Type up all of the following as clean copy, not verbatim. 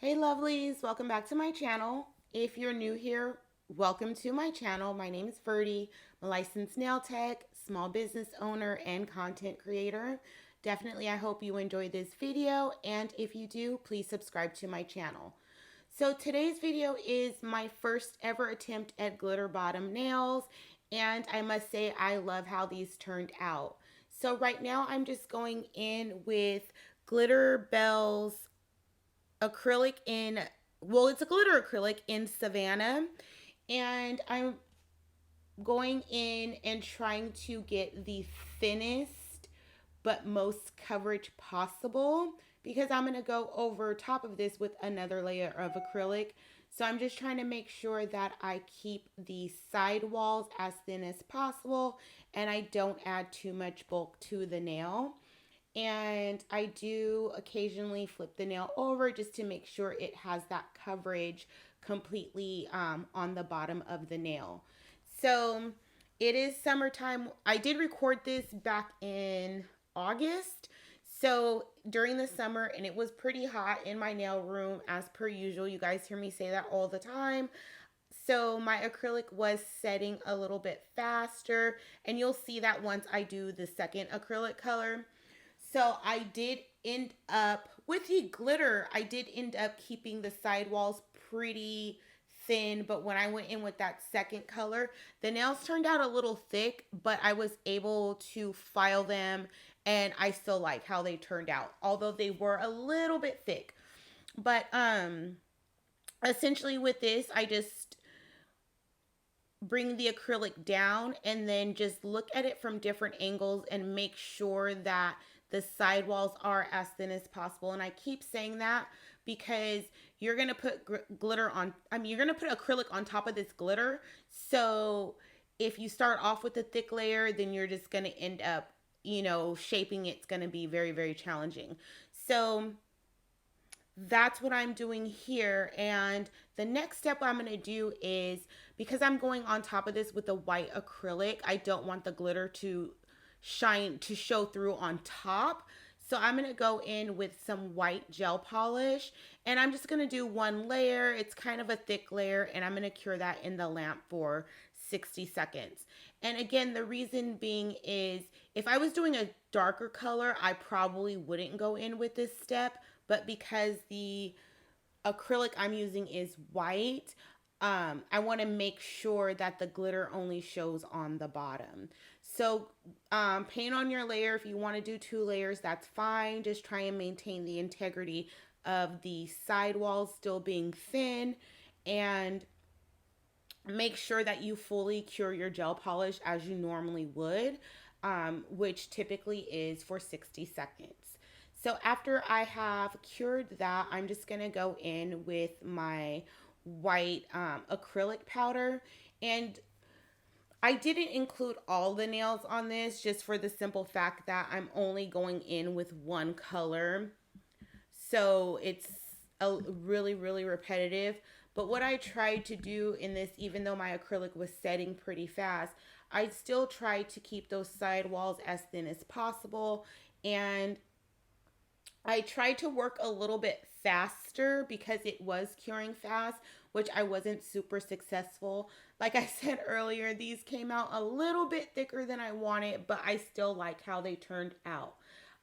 Hey lovelies, welcome back to my channel. If you're new here, welcome to my channel. My name is Verdie. I'm a licensed nail tech, small business owner, and content creator. Definitely, I hope you enjoyed this video, and if you do, please subscribe to my channel. So today's video is my first ever attempt at glitter bottom nails, and I must say I love how these turned out. So right now I'm just going in with GLITTERBELS acrylic in, well, it's a glitter acrylic in Savannah, and I'm going in and trying to get the thinnest but most coverage possible because I'm going to go over top of this with another layer of acrylic. So I'm just trying to make sure that I keep the side walls as thin as possible and I don't add too much bulk to the nail. And I do occasionally flip the nail over just to make sure it has that coverage completely on the bottom of the nail. So it is summertime. I did record this back in August. So during the summer, and it was pretty hot in my nail room as per usual. You guys hear me say that all the time. So my acrylic was setting a little bit faster, and you'll see that once I do the second acrylic color. So I did end up, with the glitter, I did end up keeping the sidewalls pretty thin, but when I went in with that second color, the nails turned out a little thick, but I was able to file them and I still like how they turned out, although they were a little bit thick. But essentially with this, I just bring the acrylic down and then just look at it from different angles and make sure that the sidewalls are as thin as possible. And I keep saying that because you're going to put glitter on, you're going to put acrylic on top of this glitter. So if you start off with a thick layer, then you're just going to end up, shaping it's going to be very, very challenging. So that's what I'm doing here. And the next step I'm going to do is, because I'm going on top of this with the white acrylic, I don't want the glitter to show through on top. So I'm going to go in with some white gel polish and I'm just going to do one layer. It's kind of a thick layer and I'm going to cure that in the lamp for 60 seconds. And again, the reason being is if I was doing a darker color, I probably wouldn't go in with this step, but because the acrylic I'm using is white, I want to make sure that the glitter only shows on the bottom. So paint on your layer. If you want to do 2 layers, that's fine. Just try and maintain the integrity of the side walls still being thin, and make sure that you fully cure your gel polish as you normally would, which typically is for 60 seconds. So after I have cured that, I'm just going to go in with my white acrylic powder. And I didn't include all the nails on this just for the simple fact that I'm only going in with one color. So it's a really, really repetitive. But what I tried to do in this, even though my acrylic was setting pretty fast, I still tried to keep those side walls as thin as possible. And I tried to work a little bit faster because it was curing fast, which I wasn't super successful. Like I said earlier, these came out a little bit thicker than I wanted, but I still like how they turned out.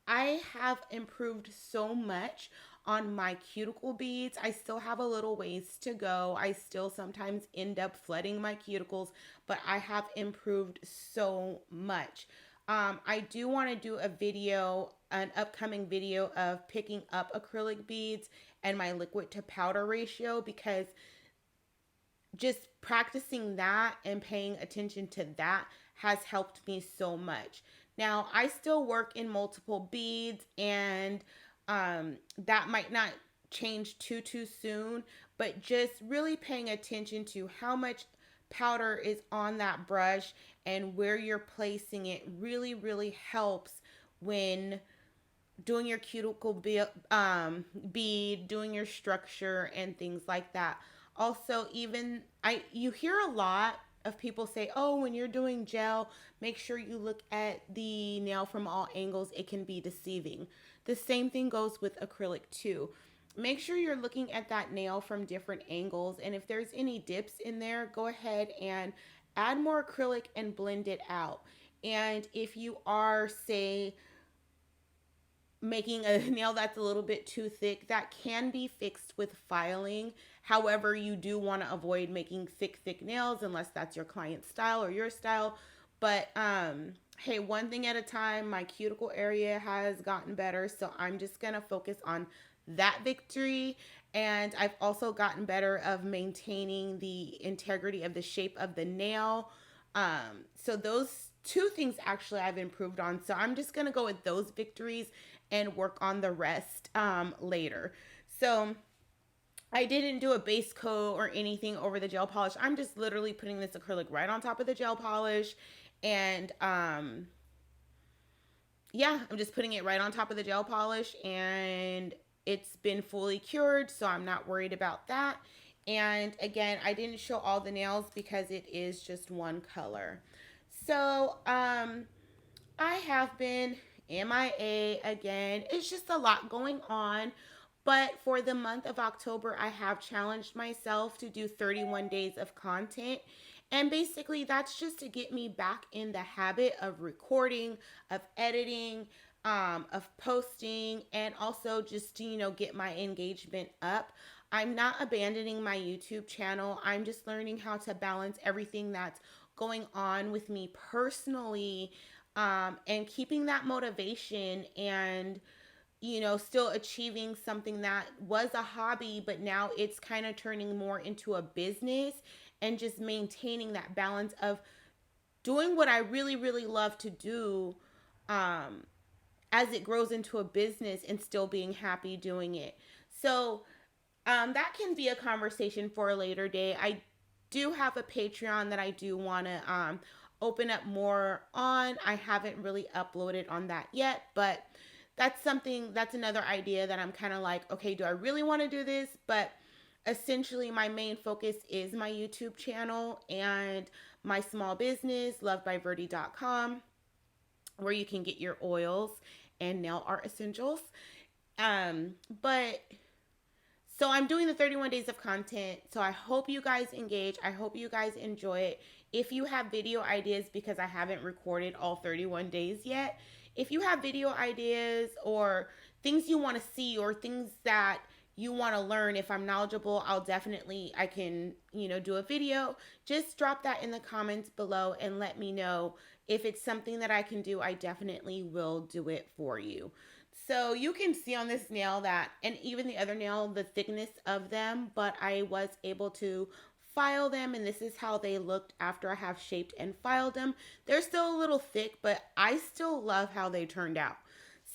I have improved so much on my cuticle beads. I still have a little ways to go. I still sometimes end up flooding my cuticles, but I have improved so much. I do want to do a video, an upcoming video of picking up acrylic beads and my liquid to powder ratio, because just practicing that and paying attention to that has helped me so much. Now, I still work in multiple beads, and that might not change too soon, but just really paying attention to how much powder is on that brush and where you're placing it really helps when doing your cuticle bead, doing your structure and things like that. Also, you hear a lot of people say, oh, when you're doing gel, make sure you look at the nail from all angles. It can be deceiving. The same thing goes with acrylic too. make sure you're looking at that nail from different angles. And if there's any dips in there, go ahead and add more acrylic and blend it out. And if you are, say, making a nail that's a little bit too thick, that can be fixed with filing. However, you do want to avoid making thick nails unless that's your client's style or your style. But hey, one thing at a time. My cuticle area has gotten better, so I'm just gonna focus on that victory. And I've also gotten better of maintaining the integrity of the shape of the nail. So those two things actually I've improved on. So I'm just gonna go with those victories and work on the rest later. So I didn't do a base coat or anything over the gel polish. I'm just literally putting this acrylic right on top of the gel polish. And yeah, I'm just putting it right on top of the gel polish, and it's been fully cured, so I'm not worried about that. And again, I didn't show all the nails because it is just one color. So I have been MIA again. It's just a lot going on. But for the month of October, I have challenged myself to do 31 days of content. And basically, that's just to get me back in the habit of recording, of editing, of posting, and also just to, get my engagement up. I'm not abandoning my YouTube channel. I'm just learning how to balance everything that's going on with me personally, and keeping that motivation and still achieving something that was a hobby, but now it's kind of turning more into a business, and just maintaining that balance of doing what I really, really love to do, as it grows into a business, and still being happy doing it. So that can be a conversation for a later day. I do have a Patreon that I do want to open up more on. I haven't really uploaded on that yet, but that's another idea that I'm kind of like, okay, do I really want to do this? But essentially, my main focus is my YouTube channel and my small business, lovedbyverdie.com, where you can get your oils and nail art essentials. But so I'm doing the 31 days of content. So I hope you guys engage. I hope you guys enjoy it. If you have video ideas, because I haven't recorded all 31 days yet, if you have video ideas or things you want to see or things that you want to learn, if I'm knowledgeable, I can, do a video. Just drop that in the comments below and let me know. If it's something that I can do, I definitely will do it for you. So you can see on this nail that, and even the other nail, the thickness of them, but I was able to file them, and this is how they looked after I have shaped and filed them. They're still a little thick, but I still love how they turned out.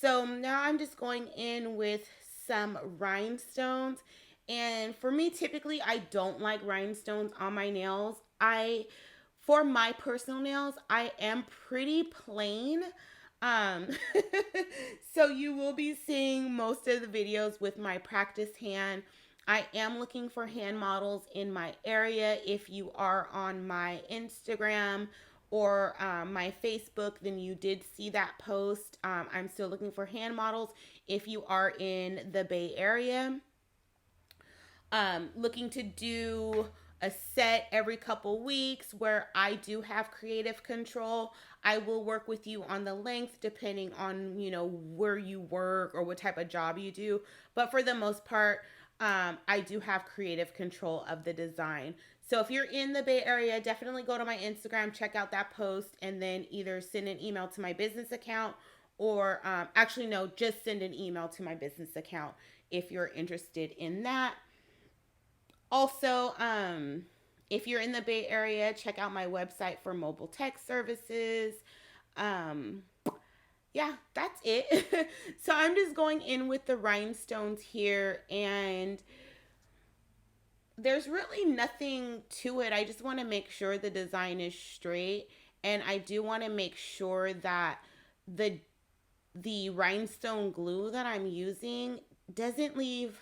So now I'm just going in with some rhinestones. And for me, typically, I don't like rhinestones on my nails. For my personal nails, I am pretty plain. Um, so you will be seeing most of the videos with my practice hand. I am looking for hand models in my area. If you are on my Instagram or my Facebook, then you did see that post. I'm still looking for hand models. If you are in the Bay Area, looking to do a set every couple weeks where I do have creative control. I will work with you on the length depending on, where you work or what type of job you do. But for the most part, I do have creative control of the design. So if you're in the Bay Area, definitely go to my Instagram, check out that post, and then either send an email to my business account or actually, no, just send an email to my business account if you're interested in that. Also, if you're in the Bay Area, check out my website for mobile tech services. Yeah, that's it. So I'm just going in with the rhinestones here, and there's really nothing to it. I just want to make sure the design is straight, and I do want to make sure that the rhinestone glue that I'm using doesn't leave.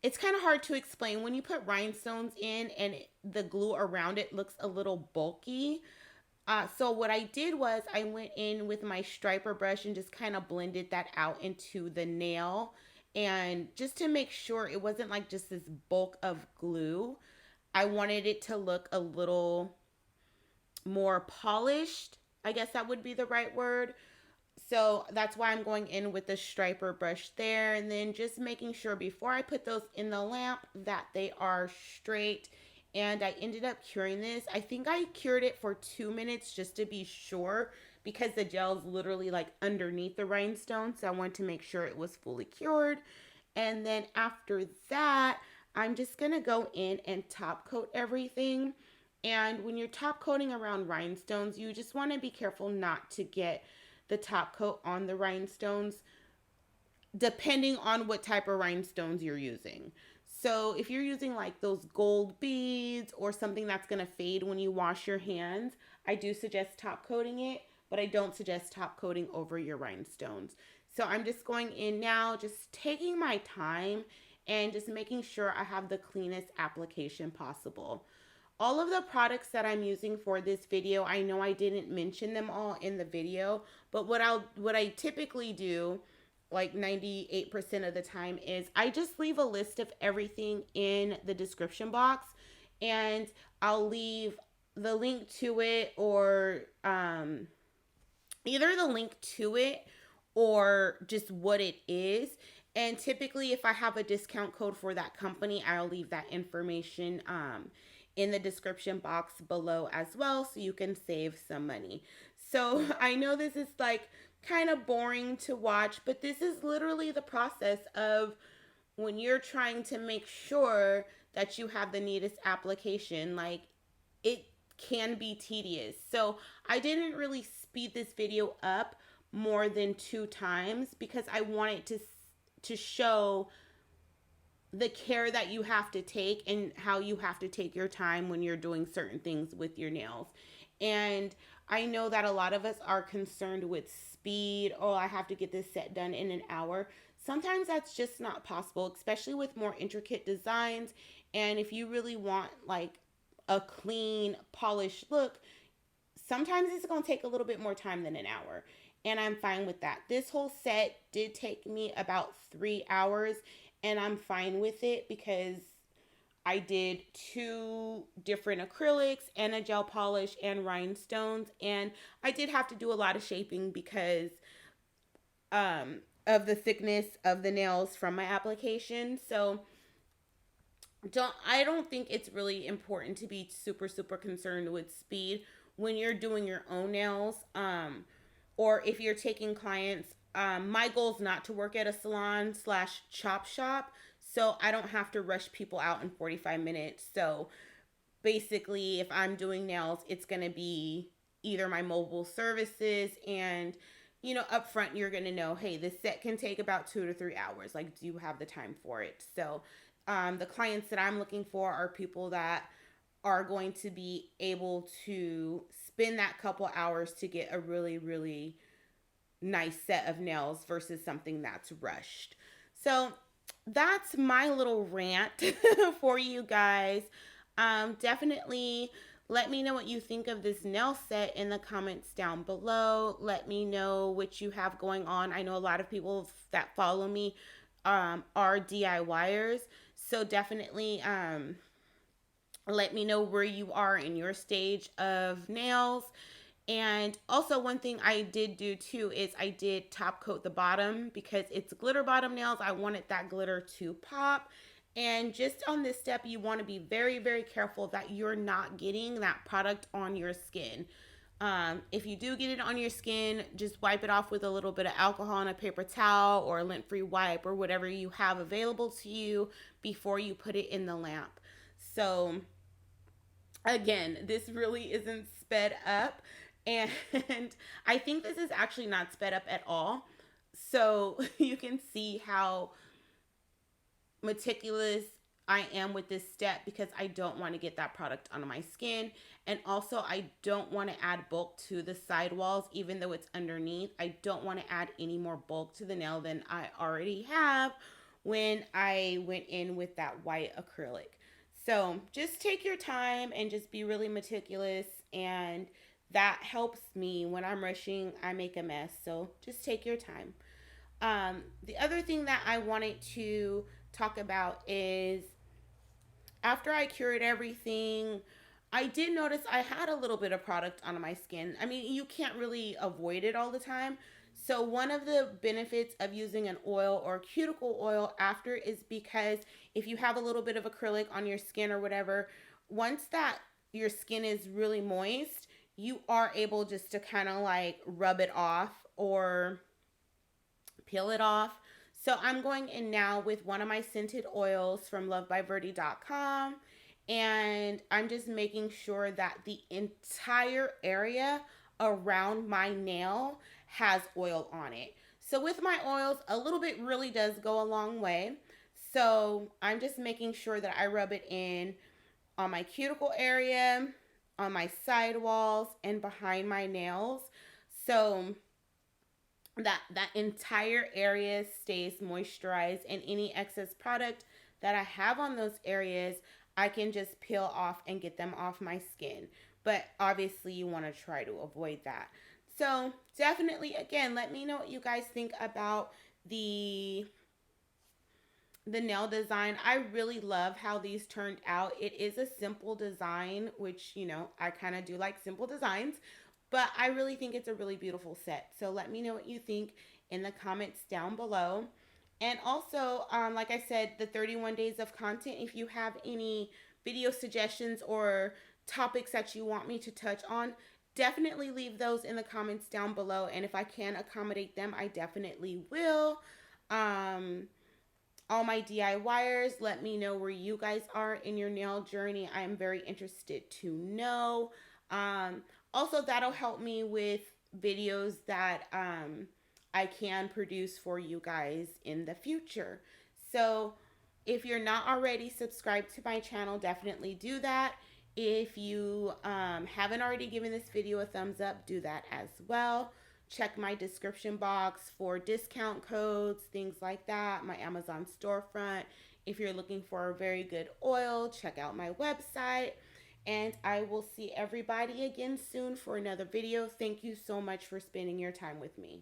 It's kind of hard to explain when you put rhinestones in and the glue around it looks a little bulky. So what I did was I went in with my striper brush and just kind of blended that out into the nail. And just to make sure it wasn't like just this bulk of glue, I wanted it to look a little more polished. I guess that would be the right word. So that's why I'm going in with the striper brush there, and then just making sure before I put those in the lamp that they are straight. And I ended up curing this. I think I cured it for 2 minutes just to be sure, because the gel's literally like underneath the rhinestone. So I wanted to make sure it was fully cured. And then after that, I'm just gonna go in and top coat everything. And when you're top coating around rhinestones, you just want to be careful not to get the top coat on the rhinestones, depending on what type of rhinestones you're using. So if you're using like those gold beads or something that's going to fade when you wash your hands, I do suggest top coating it, but I don't suggest top coating over your rhinestones. So I'm just going in now, just taking my time and just making sure I have the cleanest application possible. All of the products that I'm using for this video, I know I didn't mention them all in the video, but what I typically do, like 98% of the time, is I just leave a list of everything in the description box, and I'll leave the link to it, or either the link to it or just what it is. And typically, if I have a discount code for that company, I'll leave that information in the description box below as well, so you can save some money. So I know this is like kind of boring to watch, but this is literally the process of when you're trying to make sure that you have the neatest application. Like, it can be tedious. So I didn't really speed this video up more than 2 times because I wanted to show the care that you have to take and how you have to take your time when you're doing certain things with your nails. And I know that a lot of us are concerned with speed. Oh, I have to get this set done in an hour. Sometimes that's just not possible, especially with more intricate designs. And if you really want like a clean, polished look, sometimes it's going to take a little bit more time than an hour. And I'm fine with that. This whole set did take me about 3 hours, and I'm fine with it because I did 2 different acrylics and a gel polish and rhinestones. And I did have to do a lot of shaping because of the thickness of the nails from my application. So I don't think it's really important to be super concerned with speed when you're doing your own nails, or if you're taking clients. My goal is not to work at a salon / chop shop, so I don't have to rush people out in 45 minutes. So basically, if I'm doing nails, it's going to be either my mobile services, and up front you're going to know, hey, this set can take about 2 to 3 hours. Like, do you have the time for it? So the clients that I'm looking for are people that are going to be able to spend that couple hours to get a really nice set of nails versus something that's rushed. So that's my little rant for you guys. Definitely let me know what you think of this nail set in the comments down below. Let me know what you have going on. I know a lot of people that follow me are DIYers. So definitely let me know where you are in your stage of nails. And also, one thing I did do too is I did top coat the bottom because it's glitter bottom nails. I wanted that glitter to pop. And just on this step, you want to be very careful that you're not getting that product on your skin. If you do get it on your skin, just wipe it off with a little bit of alcohol on a paper towel or a lint-free wipe or whatever you have available to you before you put it in the lamp. So again, this really isn't sped up, and I think this is actually not sped up at all. So you can see how meticulous I am with this step because I don't want to get that product on my skin. And also, I don't want to add bulk to the sidewalls, even though it's underneath. I don't want to add any more bulk to the nail than I already have when I went in with that white acrylic. So just take your time and just be really meticulous, and that helps me. When I'm rushing, I make a mess. So just take your time. The other thing that I wanted to talk about is after I cured everything, I did notice I had a little bit of product on my skin. I mean, you can't really avoid it all the time. So, one of the benefits of using an oil or cuticle oil after is because if you have a little bit of acrylic on your skin or whatever, once that your skin is really moist, you are able just to kind of like rub it off or peel it off. So I'm going in now with one of my scented oils from lovedbyverdie.com, and I'm just making sure that the entire area around my nail has oil on it. So with my oils, a little bit really does go a long way. So I'm just making sure that I rub it in on my cuticle area, on my sidewalls, and behind my nails. So that entire area stays moisturized, and any excess product that I have on those areas I can just peel off and get them off my skin. But obviously you want to try to avoid that. So definitely, again, let me know what you guys think about the nail design. I really love how these turned out. It is a simple design, which, you know, I kind of do like simple designs, but I really think it's a really beautiful set. So let me know what you think in the comments down below. And also, like I said, the 31 days of content, if you have any video suggestions or topics that you want me to touch on, definitely leave those in the comments down below. And if I can accommodate them, I definitely will. All my DIYers, let me know where you guys are in your nail journey. I am very interested to know. Also, that'll help me with videos that I can produce for you guys in the future. So if you're not already subscribed to my channel, definitely do that. If you haven't already given this video a thumbs up, do that as well. Check my description box for discount codes, things like that, my Amazon storefront. If you're looking for a very good oil, check out my website. And I will see everybody again soon for another video. Thank you so much for spending your time with me.